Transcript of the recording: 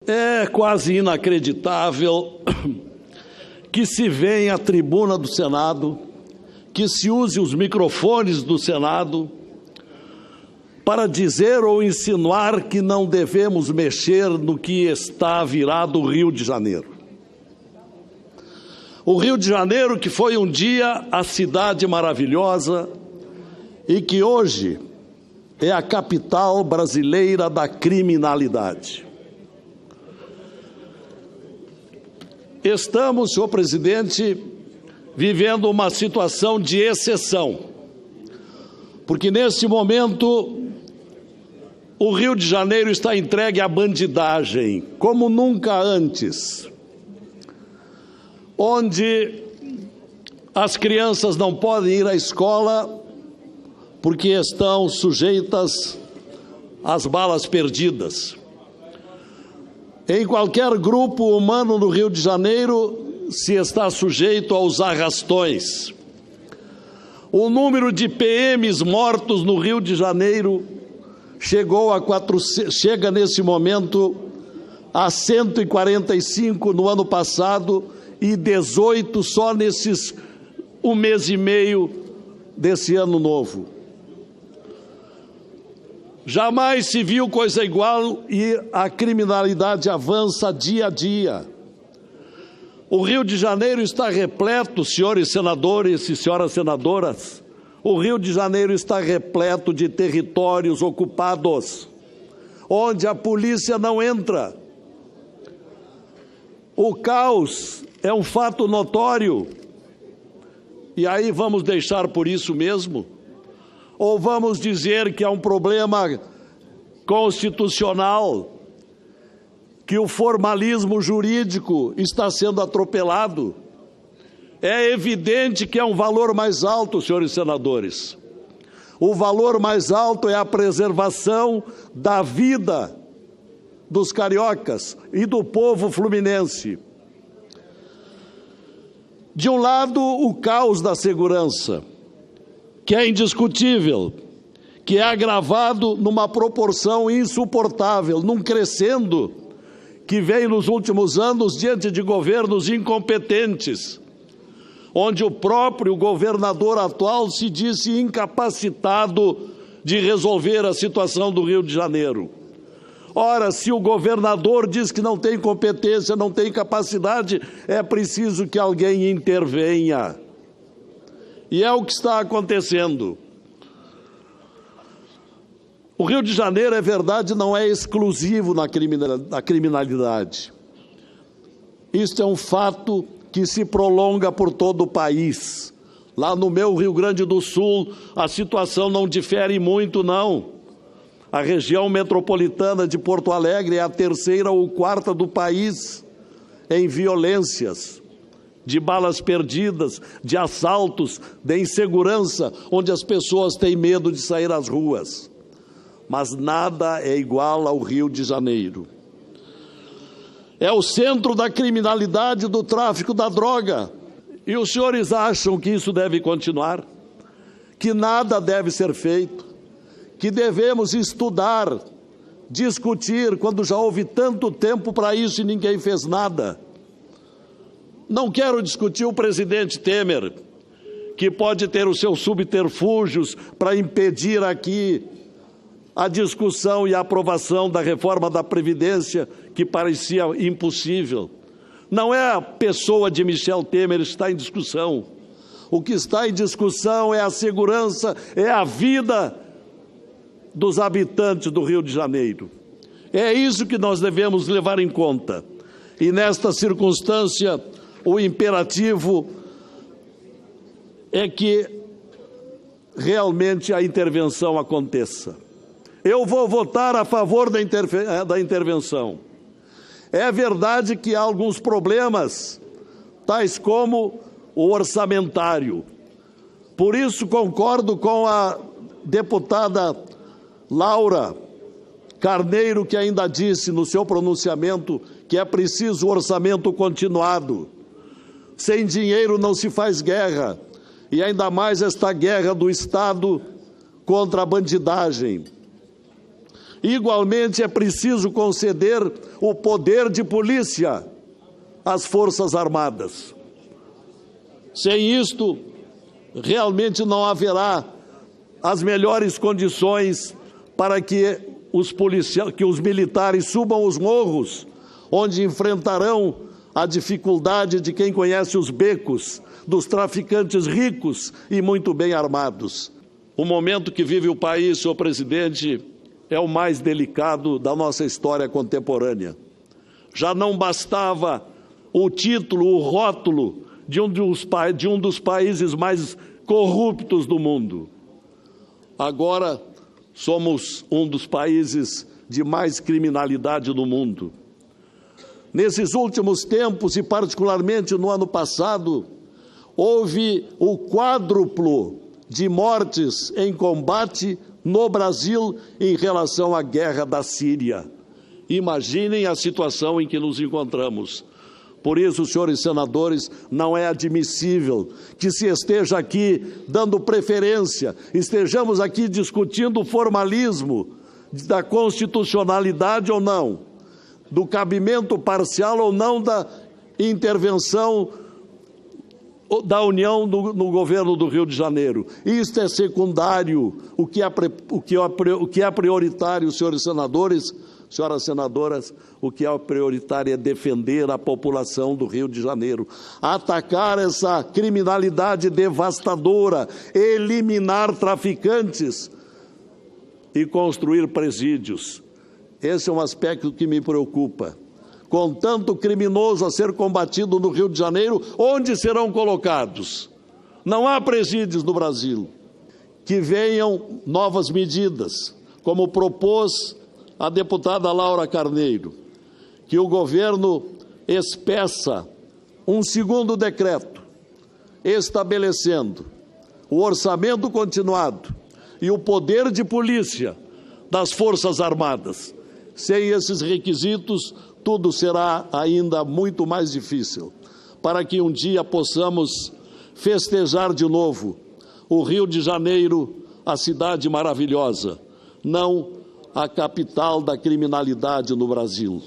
É quase inacreditável que se venha à tribuna do Senado, que se use os microfones do Senado para dizer ou insinuar que não devemos mexer no que está virado o Rio de Janeiro. O Rio de Janeiro, que foi um dia a cidade maravilhosa e que hoje é a capital brasileira da criminalidade. Estamos, senhor presidente, vivendo uma situação de exceção, porque neste momento o Rio de Janeiro está entregue à bandidagem, como nunca antes, onde as crianças não podem ir à escola porque estão sujeitas às balas perdidas. Em qualquer grupo humano no Rio de Janeiro se está sujeito aos arrastões. O número de PMs mortos no Rio de Janeiro chega nesse momento a 145 no ano passado e 18 só nesses um mês e meio desse ano novo. Jamais se viu coisa igual e a criminalidade avança dia a dia. O Rio de Janeiro está repleto, senhores senadores e senhoras senadoras, o Rio de Janeiro está repleto de territórios ocupados, onde a polícia não entra. O caos é um fato notório. E aí vamos deixar por isso mesmo? Ou vamos dizer que é um problema constitucional, que o formalismo jurídico está sendo atropelado? É evidente que é um valor mais alto, senhores senadores. O valor mais alto é a preservação da vida dos cariocas e do povo fluminense. De um lado, o caos da segurança, que é indiscutível, que é agravado numa proporção insuportável, num crescendo que vem nos últimos anos diante de governos incompetentes, onde o próprio governador atual se disse incapacitado de resolver a situação do Rio de Janeiro. Ora, se o governador diz que não tem competência, não tem capacidade, é preciso que alguém intervenha. E é o que está acontecendo. O Rio de Janeiro, é verdade, não é exclusivo na criminalidade. Isso é um fato que se prolonga por todo o país. Lá no meu Rio Grande do Sul, a situação não difere muito, não. A região metropolitana de Porto Alegre é a terceira ou quarta do país em violências, de balas perdidas, de assaltos, de insegurança, onde as pessoas têm medo de sair às ruas. Mas nada é igual ao Rio de Janeiro. É o centro da criminalidade, do tráfico da droga. E os senhores acham que isso deve continuar? Que nada deve ser feito? Que devemos estudar, discutir, quando já houve tanto tempo para isso e ninguém fez nada? Não quero discutir o presidente Temer, que pode ter os seus subterfúgios para impedir aqui a discussão e a aprovação da reforma da Previdência, que parecia impossível. Não é a pessoa de Michel Temer que está em discussão. O que está em discussão é a segurança, é a vida dos habitantes do Rio de Janeiro. É isso que nós devemos levar em conta. E nesta circunstância, o imperativo é que realmente a intervenção aconteça. Eu vou votar a favor da intervenção. É verdade que há alguns problemas, tais como o orçamentário. Por isso concordo com a deputada Laura Carneiro, que ainda disse no seu pronunciamento que é preciso orçamento continuado. Sem dinheiro não se faz guerra, e ainda mais esta guerra do Estado contra a bandidagem. Igualmente é preciso conceder o poder de polícia às Forças Armadas. Sem isto, realmente não haverá as melhores condições para que os militares subam os morros, onde enfrentarão a dificuldade de quem conhece os becos, dos traficantes ricos e muito bem armados. O momento que vive o país, senhor presidente, é o mais delicado da nossa história contemporânea. Já não bastava o título, o rótulo de um dos países mais corruptos do mundo. Agora somos um dos países de mais criminalidade no mundo. Nesses últimos tempos, e particularmente no ano passado, houve o quádruplo de mortes em combate no Brasil em relação à guerra da Síria. Imaginem a situação em que nos encontramos. Por isso, senhores senadores, não é admissível que se esteja aqui dando preferência, estejamos aqui discutindo o formalismo da constitucionalidade ou não, do cabimento parcial ou não da intervenção da União no governo do Rio de Janeiro. Isto é secundário. O que é prioritário, senhores senadores, senhoras senadoras, o que é prioritário é defender a população do Rio de Janeiro, atacar essa criminalidade devastadora, eliminar traficantes e construir presídios. Esse é um aspecto que me preocupa. Com tanto criminoso a ser combatido no Rio de Janeiro, onde serão colocados? Não há presídios no Brasil. Que venham novas medidas, como propôs a deputada Laura Carneiro, que o governo espeça um segundo decreto, estabelecendo o orçamento continuado e o poder de polícia das Forças Armadas. Sem esses requisitos, tudo será ainda muito mais difícil, para que um dia possamos festejar de novo o Rio de Janeiro, a cidade maravilhosa, não a capital da criminalidade no Brasil.